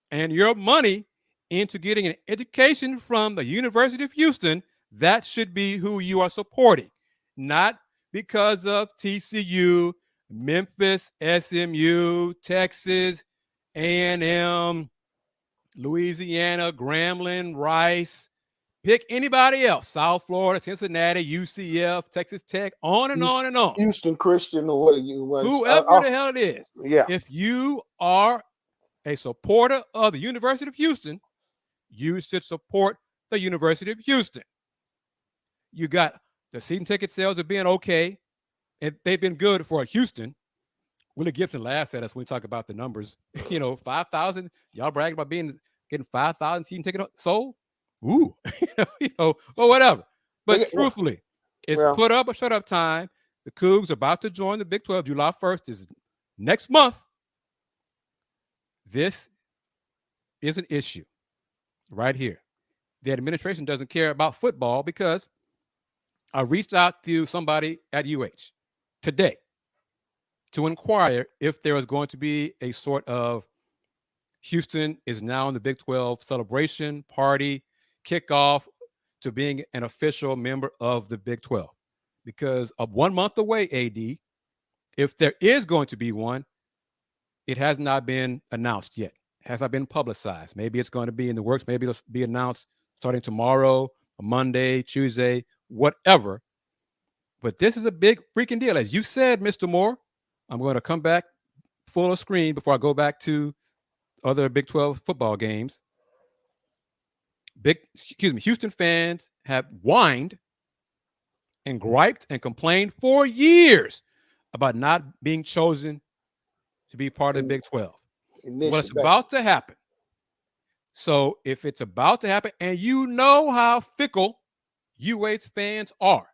and your money into getting an education from the University of Houston. That should be who you are supporting. Not because of TCU, Memphis, SMU, Texas, A&M, Louisiana, Grambling, Rice. Pick anybody else. South Florida, Cincinnati, UCF, Texas Tech, on and on and on. Houston Christian or what you want. Whoever the hell it is. Yeah. If you are a supporter of the University of Houston, you should support the University of Houston. You got the season ticket sales have been okay. And they've been good for Houston. Willie Gibson laughs at us when we talk about the numbers. 5,000. Y'all bragging about getting 5,000 season tickets sold. Ooh, or whatever. But truthfully, it's put up or shut up time. The Cougs are about to join the Big 12. July 1st is next month. This is an issue right here. The administration doesn't care about football because I reached out to somebody at UH today to inquire if there was going to be a sort of Houston is now in the Big 12 celebration party kickoff to being an official member of the Big 12. Because of 1 month away, AD, if there is going to be one, it has not been announced yet. It has not been publicized. Maybe it's going to be in the works. Maybe it'll be announced starting tomorrow, Monday, Tuesday, whatever. But this is a big freaking deal. As you said, Mr. Moore, I'm going to come back full screen before I go back to other Big 12 football games. Houston fans have whined and griped and complained for years about not being chosen to be part of the Big 12. Well, it's about to happen. So if it's about to happen, and you know how fickle UH fans are,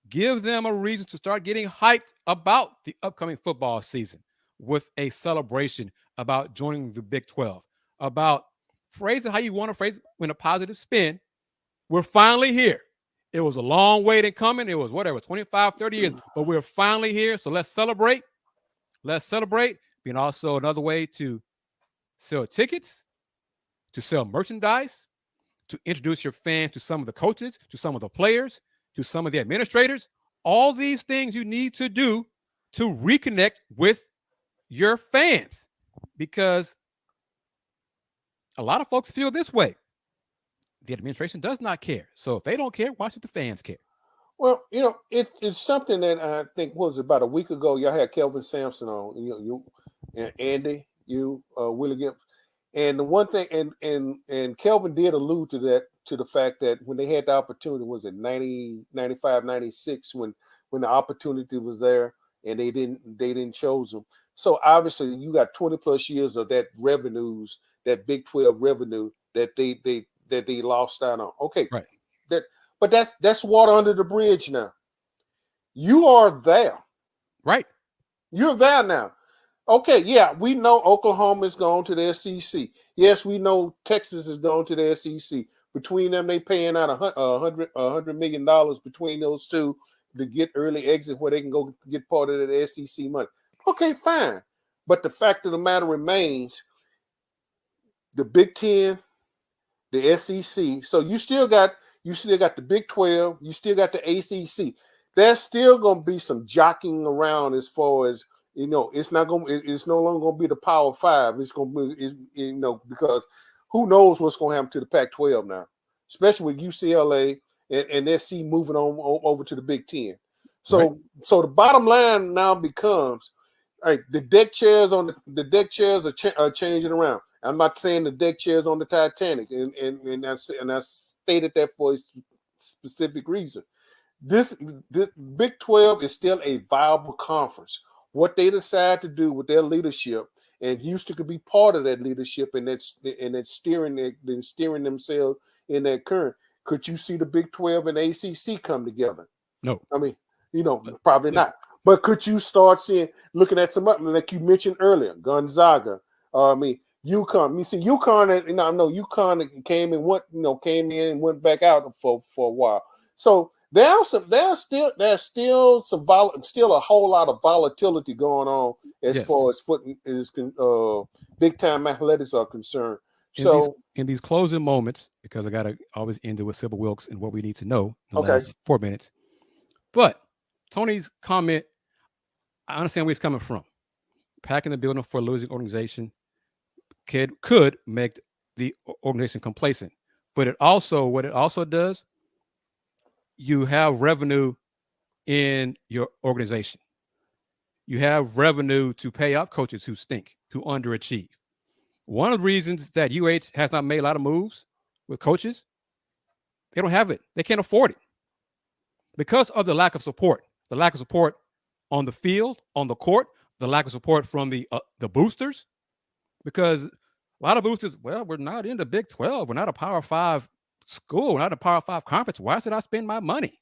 give them a reason to start getting hyped about the upcoming football season with a celebration about joining the Big 12, about phrase it how you want to phrase it in a positive spin. We're finally here. It was a long wait in coming. It was 25, 30 years, but we're finally here. So let's celebrate. Let's celebrate. Being also another way to sell tickets, to sell merchandise, to introduce your fans to some of the coaches, to some of the players, to some of the administrators. All these things you need to do to reconnect with your fans, because a lot of folks feel this way. The administration does not care. So if they don't care, why should the fans care? Well, it's something that I think was about a week ago. Y'all had Kelvin Sampson on, you and Andy, Willie Gibbs. And the one thing, and Kelvin did allude to that, to the fact that when they had the opportunity, was it 90, 95, 96, when the opportunity was there, and they didn't choose them. So obviously, you got 20 plus years of that revenues, that Big 12 revenue that they lost out on. Okay, Right. But that's water under the bridge now. You are there. Right. You're there now. Okay, yeah, we know Oklahoma is going to the SEC. Yes, we know Texas is going to the SEC. Between them, they paying out $100 million between those two to get early exit where they can go get part of the SEC money. Okay, fine. But the fact of the matter remains, the Big Ten, the SEC. So you still got the Big 12. You still got the ACC. There's still going to be some jockeying around as far as, it's no longer going to be the Power Five. It's going to be, because who knows what's going to happen to the Pac-12 now, especially with UCLA and SC moving on over to the Big Ten. So the bottom line now becomes, all right, the deck chairs are changing around. I'm not saying the deck chairs on the Titanic, and I stated that for a specific reason. This Big 12 is still a viable conference. What they decide to do with their leadership, and Houston could be part of that leadership and that steering themselves in that current. Could you see the Big 12 and ACC come together? No. I mean, probably not. But could you start looking at some other, like you mentioned earlier, Gonzaga? UConn. You see, UConn. I know UConn came in and went back out for a while. So there's still a whole lot of volatility going on as far as big time athletics are concerned. In these closing moments, because I gotta always end it with Sybil Wilkes and what we need to know in the last 4 minutes. But Tony's comment, I understand where he's coming from. Packing the building for a losing organization could make the organization complacent. But what it also does, you have revenue in your organization. You have revenue to pay out coaches who stink, who underachieve. One of the reasons that UH has not made a lot of moves with coaches, they don't have it. They can't afford it because of the lack of support. The lack of support on the field, on the court, the lack of support from the boosters, because a lot of boosters, well, we're not in the Big 12. We're not a Power 5 school. We're not a Power 5 conference. Why should I spend my money?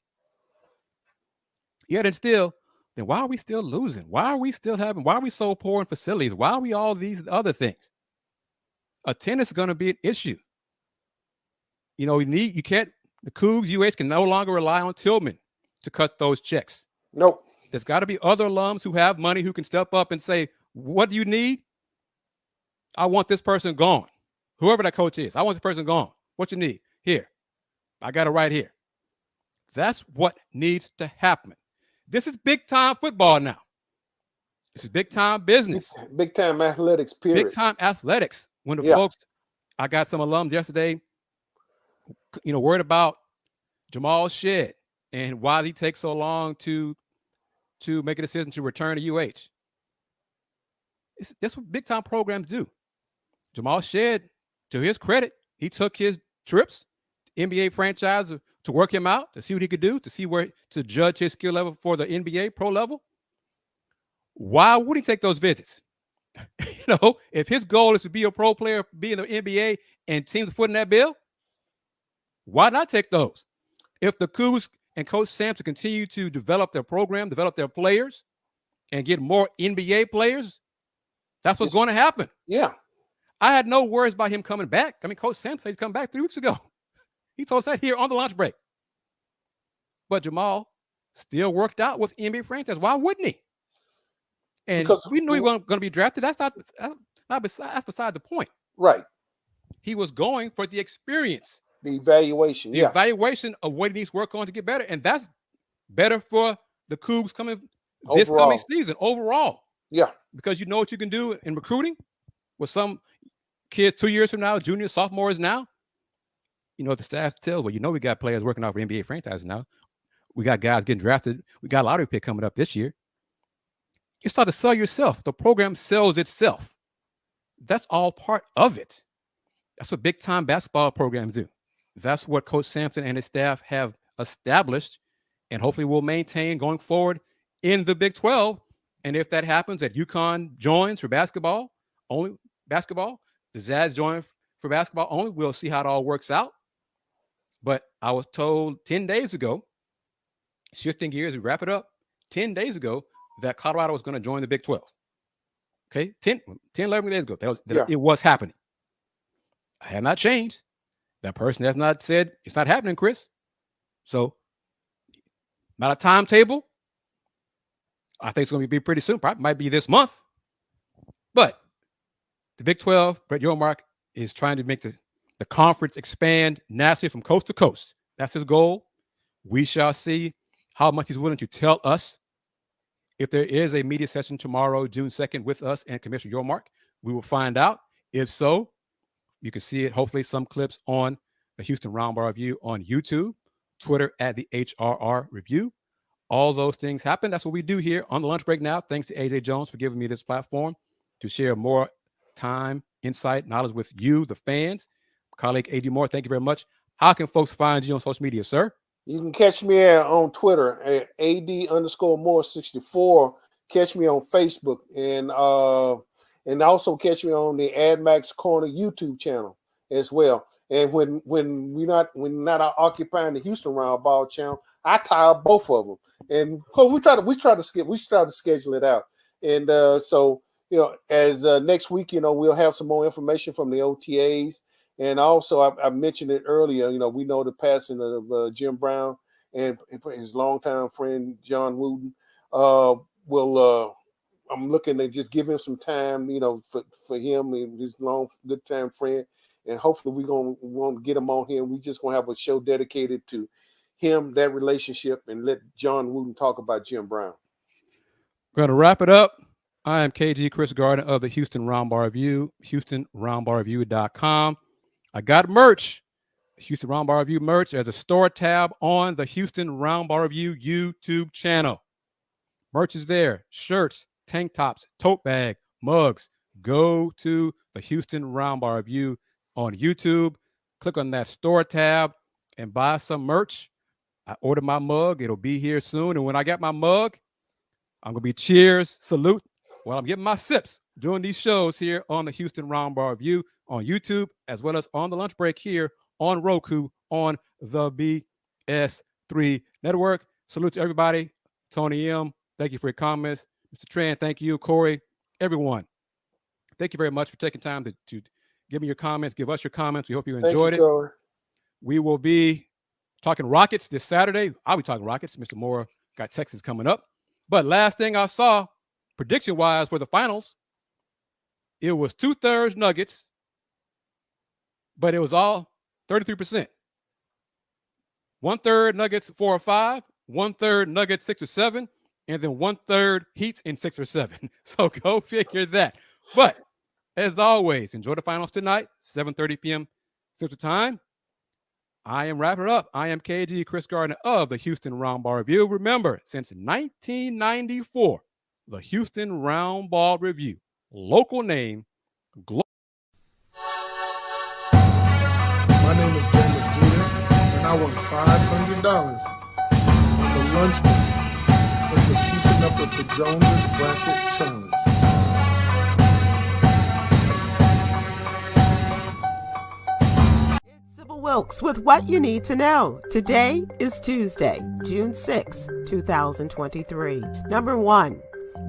Yet and still, then why are we still losing? Why are we so poor in facilities? Why are we all these other things? Attendance is going to be an issue. The Cougs, UH can no longer rely on Tillman to cut those checks. Nope. There's got to be other alums who have money who can step up and say, what do you need? I want this person gone. Whoever that coach is, I want this person gone. What you need? Here. I got it right here. That's what needs to happen. This is big time football now. This is big time business. Big time athletics, period. Big time athletics. When the folks, I got some alums yesterday, worried about Jamal Shedd and why he takes so long to make a decision to return to UH. That's what big time programs do. Jamal Shedd, to his credit, he took his trips, NBA franchise, to work him out, to see what he could do, to judge his skill level for the NBA pro level. Why would he take those visits? If his goal is to be a pro player, be in the NBA, and teams footing that bill, why not take those? If the Cougs and Coach Sampson continue to develop their program, develop their players, and get more NBA players, that's what's going to happen. Yeah. I had no worries about him coming back. I mean, Coach Sampson, he's come back 3 weeks ago. He told us that here on the lunch break. But Jamal still worked out with NBA franchise. Why wouldn't he? And because we knew he wasn't going to be drafted. That's beside the point. Right. He was going for the experience. The evaluation. The evaluation of what he needs to work on to get better. And that's better for the Cougs coming season overall. Yeah. Because you know what you can do in recruiting with some kids 2 years from now, juniors, sophomores now. The staff tells, we got players working out for NBA franchises now. We got guys getting drafted. We got a lottery pick coming up this year. You start to sell yourself. The program sells itself. That's all part of it. That's what big time basketball programs do. That's what Coach Sampson and his staff have established and hopefully will maintain going forward in the Big 12 And if that happens, that UConn joins for basketball, only basketball, the Zags join for basketball only, we'll see how it all works out. But I was told 10 days ago, shifting gears, we wrap it up, 10 days ago, that Colorado was going to join the Big 12. Okay, 11 days ago, it was happening. I have not changed. That person has not said it's not happening, Chris. So, not a timetable. I think it's going to be pretty soon. Probably might be this month. But the Big 12, Brett Yormark, is trying to make the conference expand nationally from coast to coast. That's his goal. We shall see how much he's willing to tell us. If there is a media session tomorrow, June 2nd, with us and Commissioner Yormark, we will find out. If so, you can see it, hopefully some clips on the Houston Roundball Review on YouTube, Twitter at the HRR Review. All those things happen. That's what we do here on the lunch break now. Thanks to AJ Jones for giving me this platform to share more time, insight, knowledge with you, the fans. Colleague AD Moore, thank you very much. How can folks find you on social media, sir? You can catch me on Twitter at AD_Moore64. Catch me on Facebook and also catch me on the AdMax Corner YouTube channel as well. And when we're not occupying the Houston Roundball channel, I tie up both of them. And we try to schedule it out. And so as next week, we'll have some more information from the OTAs. And also, I mentioned it earlier, we know the passing of Jim Brown and his longtime friend, John Wooten. I'm looking to just give him some time, for him and his good time friend. And hopefully we're going to get him on here. We're just going to have a show dedicated to him, that relationship, and let John Wooten talk about Jim Brown. We're going to wrap it up. I am KG Chris Gardner of the Houston Roundball Review, HoustonRoundballReview.com. I got merch, Houston Roundball Review merch. There's a store tab on the Houston Roundball Review YouTube channel. Merch is there. Shirts, tank tops, tote bag, mugs. Go to the Houston Roundball Review on YouTube. Click on that store tab and buy some merch. I ordered my mug. It'll be here soon. And when I get my mug, I'm going to be cheers, salute, while I'm getting my sips doing these shows here on the Houston Roundball Review on YouTube, as well as on the lunch break here on Roku on the BS3 Network. Salute to everybody. Tony M., thank you for your comments. Mr. Tran, thank you. Corey, everyone, thank you very much for taking time to give me your comments, give us your comments. We hope you enjoyed it. Corey. We will be talking Rockets this Saturday. I'll be talking Rockets. Mr. Moore got Texas coming up. But last thing I saw, prediction-wise for the finals, it was 2/3 Nuggets, but it was all 33%. 1/3 Nuggets 4 or 5, 1/3 Nuggets 6 or 7, and then 1/3 Heats in 6 or 7. So go figure that. But as always, enjoy the finals tonight, 7:30 p.m. Central Time. I am wrapping it up. I am KG Chris Gardner of the Houston Roundball Review. Remember, since 1994, the Houston Roundball Review, local name, My name is James Jr., and I won $500 on the lunch break for keeping up with the Joneses Bracket Challenge. Wilkes with what you need to know. Today is Tuesday, June 6, 2023. Number 1,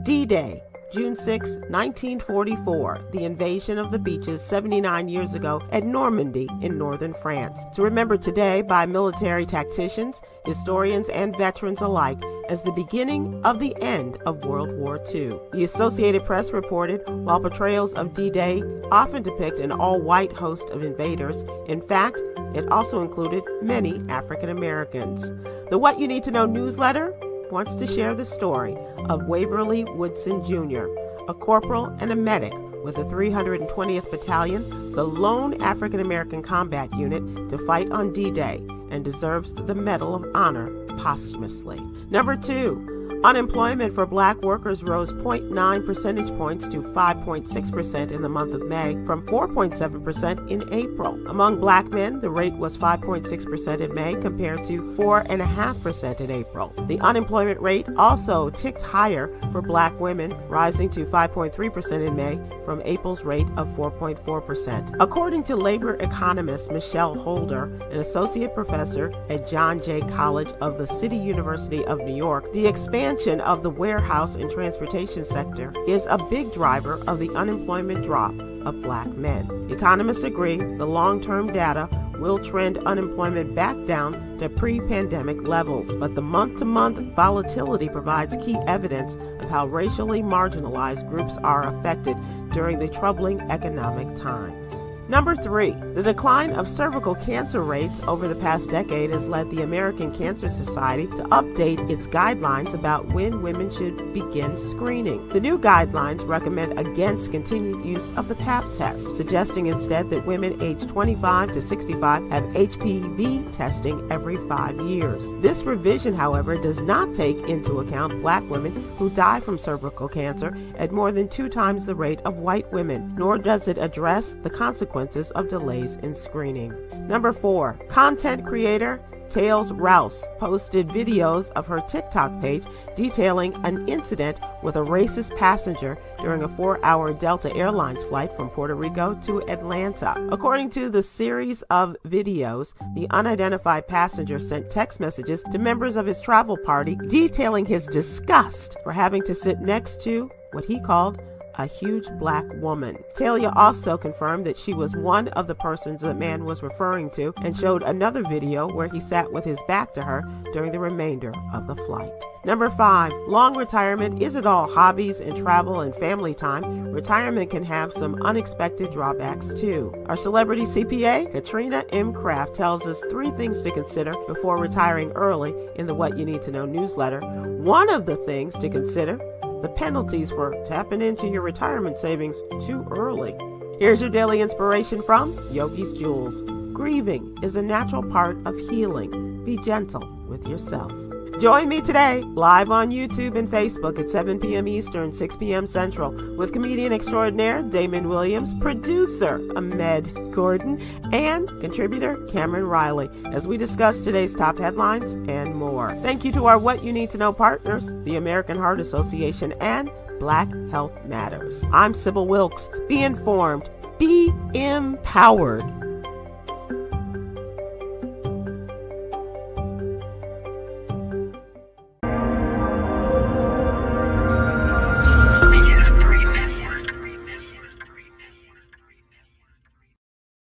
D-Day, June 6, 1944, the invasion of the beaches 79 years ago at Normandy in northern France. It's remembered today by military tacticians, historians, and veterans alike as the beginning of the end of World War II. The Associated Press reported, while portrayals of D-Day often depict an all-white host of invaders, in fact, it also included many African Americans. The What You Need to Know newsletter wants to share the story of Waverly Woodson Jr., a corporal and a medic with the 320th Battalion, the lone African American combat unit to fight on D-Day, and deserves the Medal of Honor posthumously. Number 2, Unemployment for black workers rose 0.9 percentage points to 5.6% in the month of May from 4.7% in April. Among black men, the rate was 5.6% in May compared to 4.5% in April. The unemployment rate also ticked higher for black women, rising to 5.3% in May from April's rate of 4.4%. According to labor economist Michelle Holder, an associate professor at John Jay College of the City University of New York, the expansion of the warehouse and transportation sector is a big driver of the unemployment drop of black men. Economists agree the long-term data will trend unemployment back down to pre-pandemic levels, but the month-to-month volatility provides key evidence of how racially marginalized groups are affected during the troubling economic times. Number 3, the decline of cervical cancer rates over the past decade has led the American Cancer Society to update its guidelines about when women should begin screening. The new guidelines recommend against continued use of the Pap test, suggesting instead that women aged 25 to 65 have HPV testing every 5 years. This revision, however, does not take into account black women who die from cervical cancer at more than 2 times the rate of white women, nor does it address the consequences of delays in screening. Number 4, content creator Tails Rouse posted videos of her TikTok page detailing an incident with a racist passenger during a 4-hour Delta Airlines flight from Puerto Rico to Atlanta. According to the series of videos, the unidentified passenger sent text messages to members of his travel party detailing his disgust for having to sit next to what he called a huge black woman. Talia also confirmed that she was one of the persons the man was referring to and showed another video where he sat with his back to her during the remainder of the flight. Number 5, long retirement isn't all hobbies and travel and family time. Retirement can have some unexpected drawbacks too. Our celebrity CPA, Katrina M. Kraft, tells us 3 things to consider before retiring early in the What You Need to Know newsletter. One of the things to consider: the penalties for tapping into your retirement savings too early. Here's your daily inspiration from Yogi's Jewels. Grieving is a natural part of healing. Be gentle with yourself. Join me today, live on YouTube and Facebook at 7 p.m. Eastern, 6 p.m. Central, with comedian extraordinaire Damon Williams, producer Ahmed Gordon, and contributor Cameron Riley, as we discuss today's top headlines and more. Thank you to our What You Need to Know partners, the American Heart Association and Black Health Matters. I'm Sybil Wilkes. Be informed. Be empowered.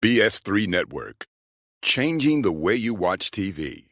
BS3 Network, changing the way you watch TV.